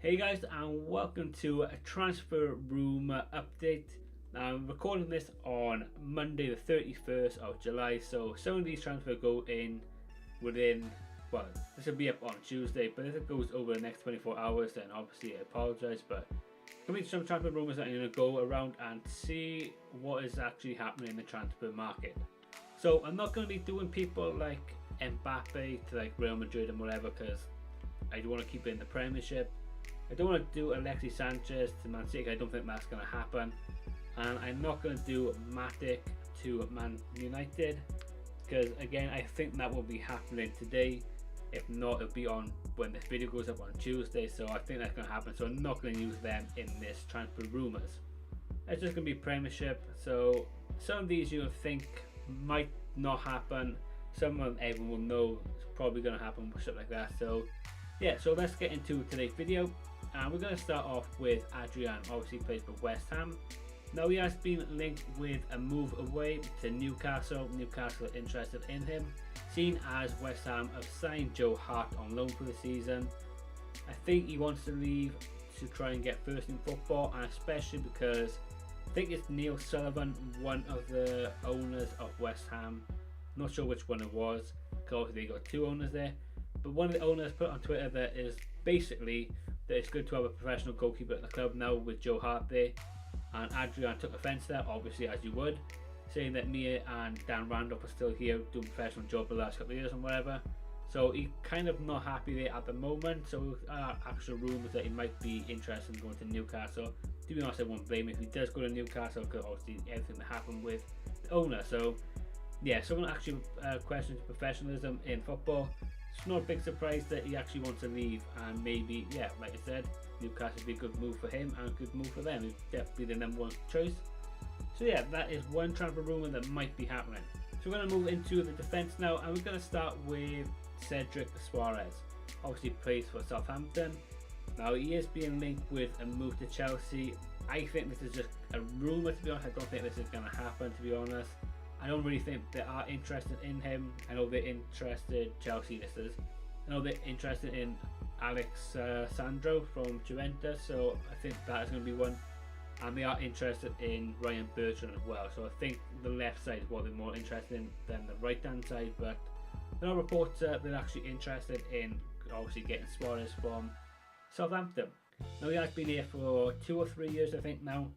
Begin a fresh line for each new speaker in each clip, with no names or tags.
Hey guys, and welcome to a transfer room update. I'm recording this on Monday the 31st of July, so some of these transfers go in within, well, this will be up on Tuesday, but if it goes over the next 24 hours, then obviously I apologise, but coming to some transfer rumours that I'm going to go around and see what is actually happening in the transfer market. So I'm not going to be doing people like Mbappe to like Real Madrid and whatever, because I do want to keep it in the Premiership. I don't want to do Alexis Sanchez to Man City. I don't think that's going to happen. And I'm not going to do Matic to Man United, because again, I think that will be happening today. If not, it'll be on when this video goes up on Tuesday. So I think that's going to happen. So I'm not going to use them in this transfer rumours. It's just going to be Premiership. So some of these you think might not happen. Some of them everyone will know it's probably going to happen, stuff like that. So yeah, so let's get into today's video. And we're going to start off with Adrian, obviously plays for West Ham. Now he has been linked with a move away to Newcastle. Newcastle are interested in him, seen as West Ham have signed Joe Hart on loan for the season. I think he wants to leave to try and get first in football, and especially because I think it's Neil Sullivan, one of the owners of West Ham. I'm not sure which one it was, because obviously they got two owners there. But one of the owners put on Twitter that is basically that it's good to have a professional goalkeeper at the club now with Joe Hart there. And Adrian took offence to that, obviously, as you would, saying that Mia and Dan Randolph are still here doing a professional job the last couple of years and whatever. So he's kind of not happy there at the moment. So actual rumours that he might be interested in going to Newcastle. To be honest, I won't blame him if he does go to Newcastle, because obviously everything that happened with the owner. So yeah, someone actually questions professionalism in football. It's not a big surprise that he actually wants to leave, and maybe, yeah, like I said, Newcastle would be a good move for him and a good move for them. He'd definitely be the number one choice. So yeah, that is one transfer rumour that might be happening. So we're going to move into the defence now, and we're going to start with Cedric Soares. Obviously plays for Southampton. Now he is being linked with a move to Chelsea. I think this is just a rumour, to be honest. I don't think this is going to happen, to be honest. I don't really think they are interested in him. I know they're interested, Chelsea this is. I know they're interested in Alex Sandro from Juventus, so I think that is going to be one. And they are interested in Ryan Bertrand as well. So I think the left side is what they're more interested in than the right hand side. But there are reports that they're actually interested in obviously getting Soares from Southampton. Now he has been here for 2 or 3 years, I think now.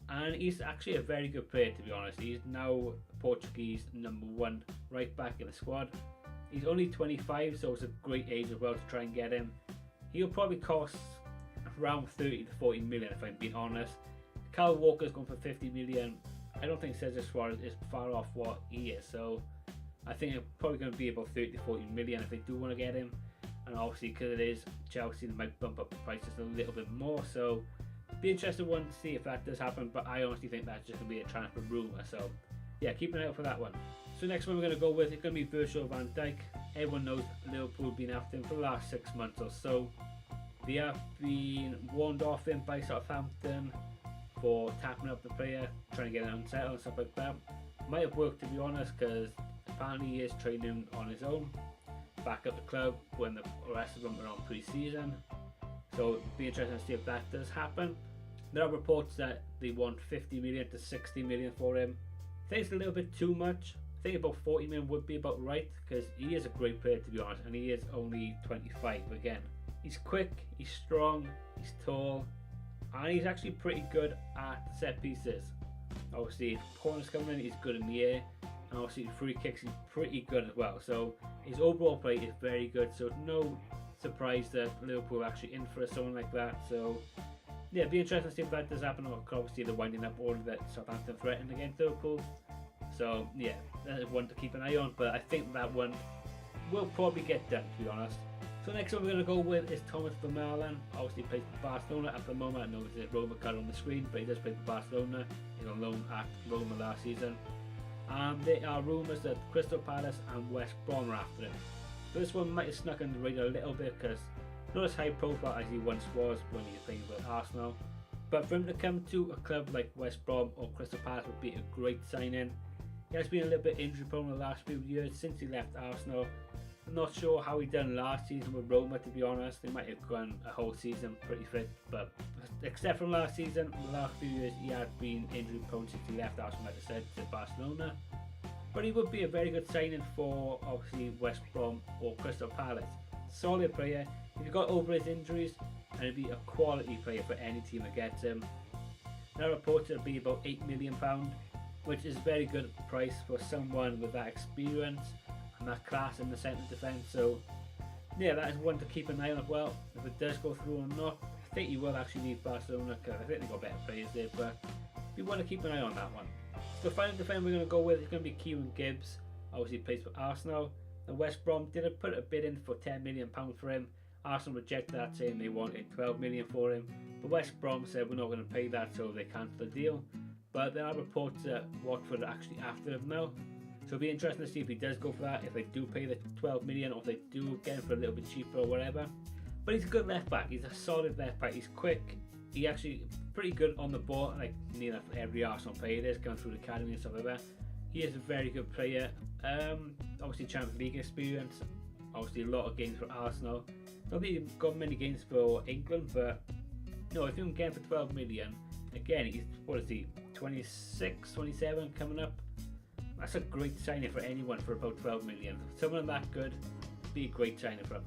And he's actually a very good player, to be honest. He's now Portuguese #1 right back in the squad. He's only 25, so it's a great age as well to try and get him. He'll probably cost around 30 to 40 million, if I'm being honest. Kyle Walker's gone for 50 million. I don't think Cesar Suarez is far off what he is, so I think it's probably going to be about 30 to 40 million if they do want to get him. And obviously, because it is Chelsea, they might bump up the price just a little bit more. So be interested one to see if that does happen, but I honestly think that's just going to be a transfer rumour. So yeah, keep an eye out for that one. So next one we're going to go with is going to be Virgil van Dijk. Everyone knows Liverpool have been after him for the last 6 months or so. They have been warned off him by Southampton for tapping up the player, trying to get him unsettled and stuff like that. Might have worked, to be honest, because apparently he is training on his own back at the club when the rest of them are on pre-season. So it'll be interesting to see if that does happen. There are reports that they want 50 million to 60 million for him. I think it's a little bit too much. I think about 40 million would be about right, because he is a great player, to be honest, and he is only 25 again. He's quick, he's strong, he's tall, and he's actually pretty good at set pieces. Obviously, if corners coming in, he's good in the air, and obviously free kicks, he's pretty good as well. So his overall play is very good, so no surprise that Liverpool are actually in for someone like that. So yeah, it'd be interesting to see if that does happen. Obviously they're winding up order that Southampton threatened against Liverpool. So yeah, that is one to keep an eye on, but I think that one will probably get done, to be honest. So next one we're going to go with is Thomas Vermaelen. Obviously plays for Barcelona at the moment. I know there's a Roma card on the screen, but he does play for Barcelona. He's on loan at Roma last season. And there are rumours that Crystal Palace and West Brom are after him. So this one might have snuck under the radar a little bit, because not as high profile as he once was when he was playing with Arsenal. But for him to come to a club like West Brom or Crystal Palace would be a great signing. He has been a little bit injury prone the last few years since he left Arsenal. I'm not sure how he done last season with Roma, to be honest. They might have gone a whole season pretty fit, but except from last season, the last few years he had been injury prone since he left Arsenal, like I said, to Barcelona. But he would be a very good signing for obviously West Brom or Crystal Palace. Solid player. If he got over his injuries, and he'd be a quality player for any team that gets him. Now reported to be about £8 million, which is a very good price for someone with that experience and that class in the centre defence. So yeah, that is one to keep an eye on as well. If it does go through or not, I think he will actually leave Barcelona because I think they've got better players there, but we want to keep an eye on that one. The final defender we're going to go with is going to be Kieran Gibbs. Obviously plays for Arsenal. The West Brom did put a bid in for £10 million for him. Arsenal rejected that, saying they wanted £12 million for him. But West Brom said we're not going to pay that, so they cancelled the deal. But there are reports that Watford are actually after him now. So it'll be interesting to see if he does go for that, if they do pay the £12 million, or if they do get him for a little bit cheaper or whatever. But he's a good left back. He's a solid left back. He's quick. He actually pretty good on the ball, like every Arsenal player is going through the academy and stuff like that. He is a very good player. Obviously Champions League experience. Obviously a lot of games for Arsenal. Not that he's got many games for England, but no, if you can get him for 12 million, again, he's, what is he, 26, 27 coming up? That's a great signing for anyone for about 12 million. Someone that good, be a great signing for him.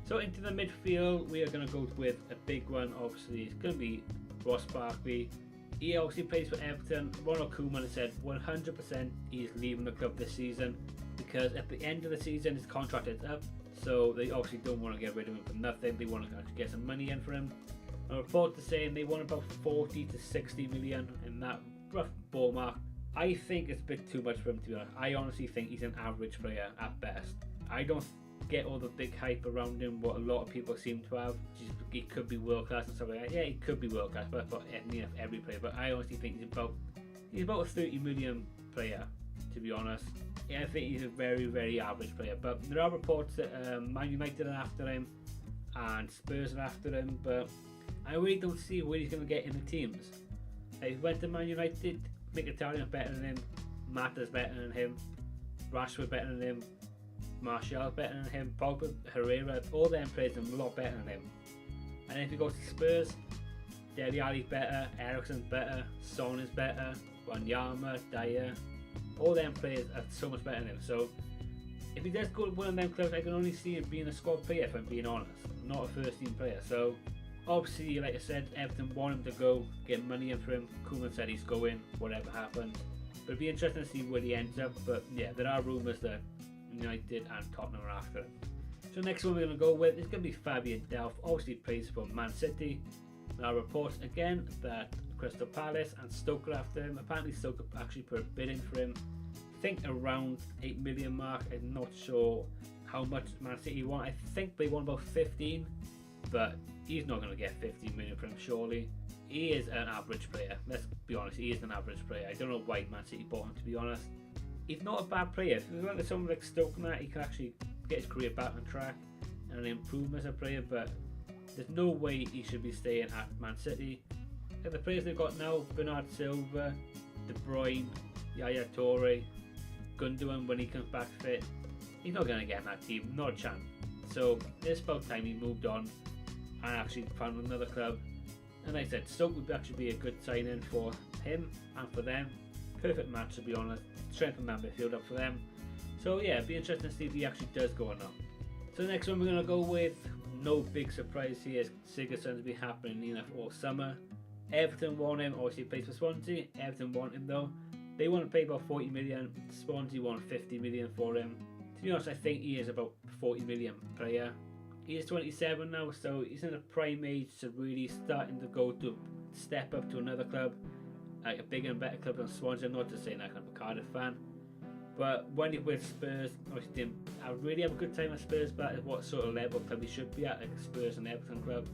So into the midfield, we are going to go with a big one. Obviously, it's going to be Ross Barkley. He obviously plays for Everton. Ronald Koeman has said 100% he is leaving the club this season because at the end of the season his contract is up. So they obviously don't want to get rid of him for nothing. They want to actually get some money in for him. A report is saying they want about 40 to 60 million in that rough ball mark. I think it's a bit too much for him, to be honest. I honestly think he's an average player at best. I don't get all the big hype around him, what a lot of people seem to have. He could be world class and stuff like that. Yeah, he could be world class, but every player. But I honestly think he's about a 30 million player, to be honest. Yeah, I think he's a very, very average player. But there are reports that Man United are after him and Spurs are after him, but I really don't see where he's going to get in the teams. If he went to Man United, Mkhitaryan better than him, Mata's better than him, Rashford better than him, Martial better than him, Pogba, Herrera, all them players are a lot better than him. And if he goes to Spurs, Dele Alli's better, Eriksen's better, Son is better, Wanyama, Dyer, all them players are so much better than him. So if he does go to one of them clubs, I can only see him being a squad player, if I'm being honest, not a first team player. So obviously, like I said, Everton want him to go, get money in for him. Koeman said he's going, whatever happens. But it'd be interesting to see where he ends up. But yeah, there are rumours that United and Tottenham are after him. So next one we're going to go with is going to be Fabian Delph. Obviously plays for Man City. There are reports again that Crystal Palace and Stoke are after him. Apparently Stoke actually put a bid in for him. I think around 8 million mark. I'm not sure how much Man City want. I think they want about 15, but he's not going to get 15 million from him, surely. He is an average player. Let's be honest, he is an average player. I don't know why Man City bought him, to be honest. He's not a bad player. If you look at someone like Stoke and that, he can actually get his career back on track and improve as a player, but there's no way he should be staying at Man City. And the players they've got now, Bernard Silva, De Bruyne, Yaya Toure, Gundogan when he comes back fit, he's not going to get in that team, not a chance. So it's about time he moved on and actually found another club. And like I said, Stoke would actually be a good sign-in for him and for them. Perfect match, to be honest. Strengthen that midfield up for them. So yeah, it'd be interesting to see if he actually does go or not. So the next one we're going to go with, no big surprise here, Sigurdsson's been happening all summer. Everton want him, obviously he plays for Swansea. Everton want him though. They want to pay about 40 million. Swansea want 50 million for him. To be honest, I think he is about 40 million player. He is 27 now, so he's in a prime age to really starting to go to step up to another club, like a bigger and better club than Swansea. I'm not just saying that I'm a Cardiff fan, but when he with Spurs, obviously didn't really have a good time at Spurs, but at what sort of level club he should be at, like a Spurs and Everton club.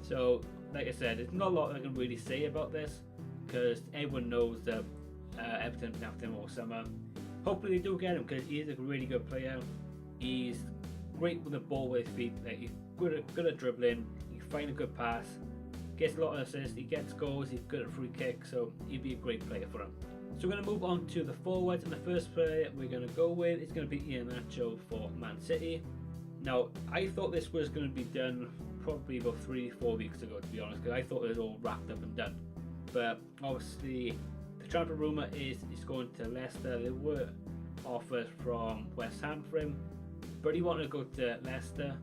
So, like I said, there's not a lot I can really say about this because everyone knows that Everton been after him all summer. Hopefully they do get him because he is a really good player. He's great with the ball with his feet. Like, he's good at dribbling. He can find a good pass. Gets a lot of assists. He gets goals. He's good at free kicks. So he'd be a great player for him. So we're going to move on to the forwards, and the first player we're going to go with is going to be Iheanacho for Man City. Now, I thought this was going to be done probably about 3-4 weeks ago, to be honest, because I thought it was all wrapped up and done. But obviously, the transfer rumour is he's going to Leicester. There were offers from West Ham for him, but he wanted to go to Leicester.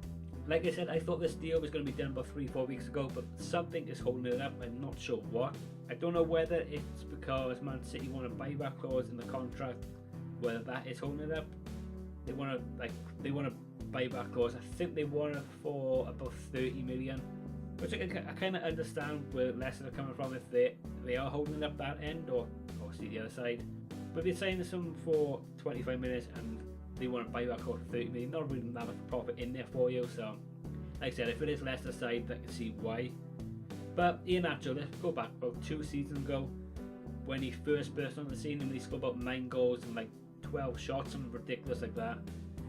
Like I said, I thought this deal was going to be done about 3-4 weeks ago, but something is holding it up. I'm not sure what. I don't know whether it's because Man City want a buyback clause in the contract, whether that is holding it up. They want a buyback clause. I think they want it for about 30 million, which I kind of understand where Leicester are coming from if they are holding up that end, or obviously the other side. But they're saying some for 25 minutes and they want to buyback clause for 30 million. Not really that much profit in there for you. So, like I said, if it is Leicester side, I can see why. But Iheanacho, let's go back about 2 seasons ago when he first burst on the scene and he scored about 9 goals and like 12 shots, something ridiculous like that.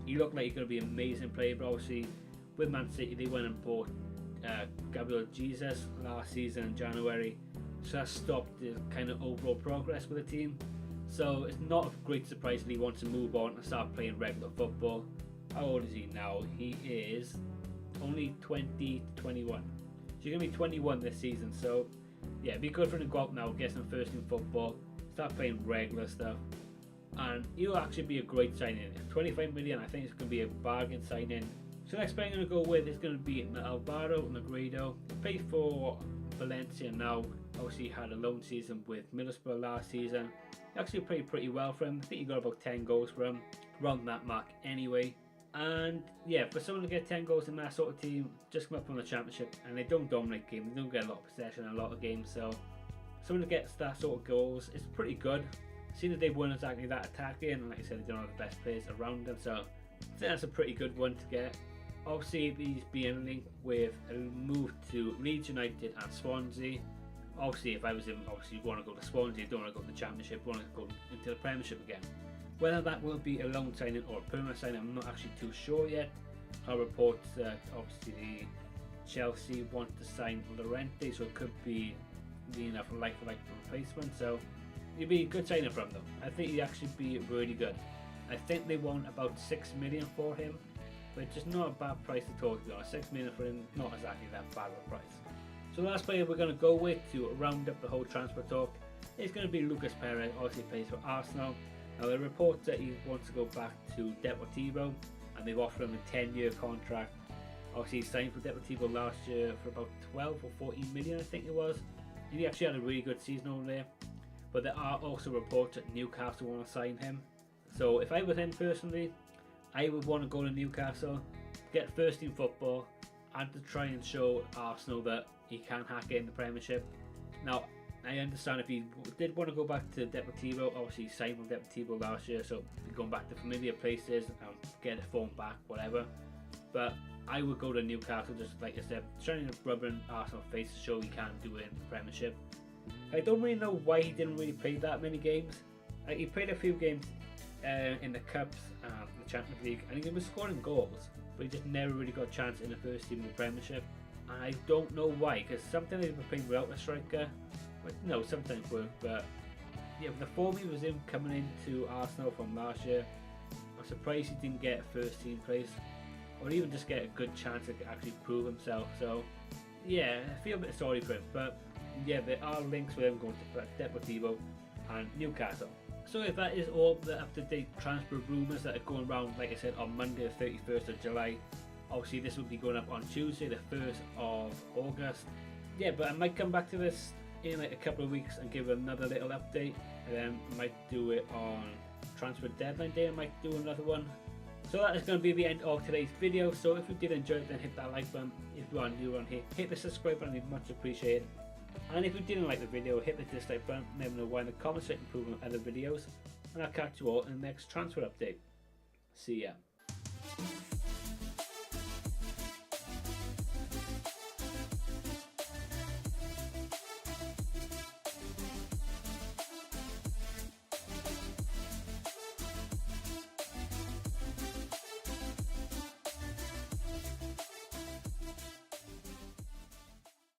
He looked like he's going to be an amazing player, but obviously with Man City they went and bought Gabriel Jesus last season in January, so that stopped the kind of overall progress with the team. So it's not a great surprise that he wants to move on and start playing regular football. How old is he now? He is only 20 to 21. So he's going to be 21 this season, so yeah, it'd be good for him to go out now, get some first team football, start playing regular stuff. And he'll actually be a great signing. 25 million, I think it's going to be a bargain signing. So the next player I'm going to go with is going to be Alvaro Negredo. Played for Valencia now. Obviously he had a loan season with Middlesbrough last season. He actually played pretty well for him. I think he got about 10 goals for him, around that mark anyway. And yeah, for someone to get 10 goals in that sort of team, just come up from the Championship, and they don't dominate games, they don't get a lot of possession in a lot of games, so someone who gets that sort of goals is pretty good. Seeing that they weren't exactly that attacking, and like I said, they don't have the best players around them, so I think that's a pretty good one to get. Obviously, he's being linked with a move to Leeds United and Swansea. Obviously, if I was him, obviously you want to go to Swansea, you don't want to go to the Championship, you want to go into the Premiership again. Whether that will be a loan signing or a permanent signing, I'm not actually too sure yet. I reports that obviously Chelsea want to sign Llorente, so it could be enough like-for-like replacement. So it'd be a good signing from them. I think he'd actually be really good. I think they want about 6 million for him, but it's just not a bad price at all, to be honest. 6 million for him, not exactly that bad of a price. So the last player we're going to go with to round up the whole transfer talk is going to be Lucas Perez. Obviously plays for Arsenal. Now there are reports that he wants to go back to Deportivo, and they've offered him a 10-year contract. Obviously he signed for Deportivo last year for about 12 or 14 million, I think it was. He actually had a really good season over there. But there are also reports that Newcastle want to sign him. So if I was him personally, I would want to go to Newcastle, get first team football, and to try and show Arsenal that he can hack it in the Premiership. Now, I understand if he did want to go back to Deportivo, obviously he signed with Deportivo last year, so he's going back to familiar places and get a form back, whatever. But I would go to Newcastle, just like I said, trying to rub in Arsenal face to show he can do it in the Premiership. I don't really know why he didn't really play that many games. He played a few games in the Cups and the Champions League, and he was scoring goals, but he just never really got a chance in the first team in the Premiership. And I don't know why, because sometimes he was playing without a striker, but no, sometimes work. But yeah, the form he was in coming into Arsenal from last year, I'm surprised he didn't get a first team place, or even just get a good chance to actually prove himself. So yeah, I feel a bit sorry for him, but yeah, there are links with him going to Deportivo and Newcastle. So if that is all the up-to-date transfer rumours that are going around, like I said, on Monday the 31st of July. Obviously this will be going up on Tuesday the 1st of August. Yeah, but I might come back to this in like a couple of weeks and give another little update, and then I might do it on transfer deadline day. I might do another one. So that is going to be the end of today's video. So if you did enjoy it, then hit that like button. If you are new on here, hit the subscribe button, it'd be much appreciated. And if you didn't like the video, hit the dislike button. Let me know why in the comments section, improve on other videos. And I'll catch you all in the next transfer update. See ya.